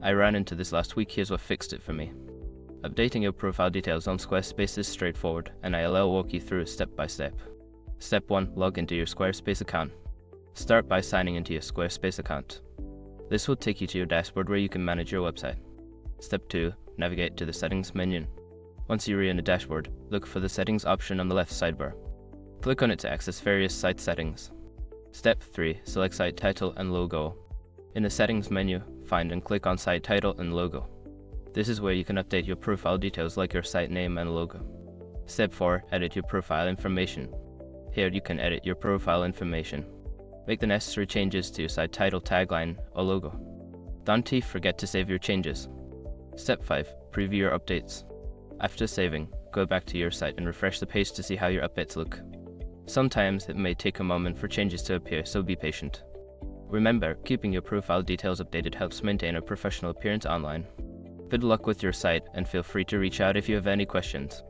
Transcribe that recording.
I ran into this last week. Here's what fixed it for me. Updating your profile details on Squarespace is straightforward, and I'll walk you through step by step. Step 1. Log into your Squarespace account. Start by signing into your Squarespace account. This will take you to your dashboard where you can manage your website. Step 2. Navigate to the settings menu. Once you're in the dashboard, look for the settings option on the left sidebar. Click on it to access various site settings. Step 3. Select site title and logo. In the settings menu, find and click on site title and logo. This is where you can update your profile details like your site name and logo. Step 4. Edit your profile information. Here you can edit your profile information. Make the necessary changes to your site title, tagline, or logo. Don't forget to save your changes. Step 5. Preview your updates. After saving, go back to your site and refresh the page to see how your updates look. Sometimes it may take a moment for changes to appear, so be patient. Remember, keeping your profile details updated helps maintain a professional appearance online. Good luck with your site, and feel free to reach out if you have any questions.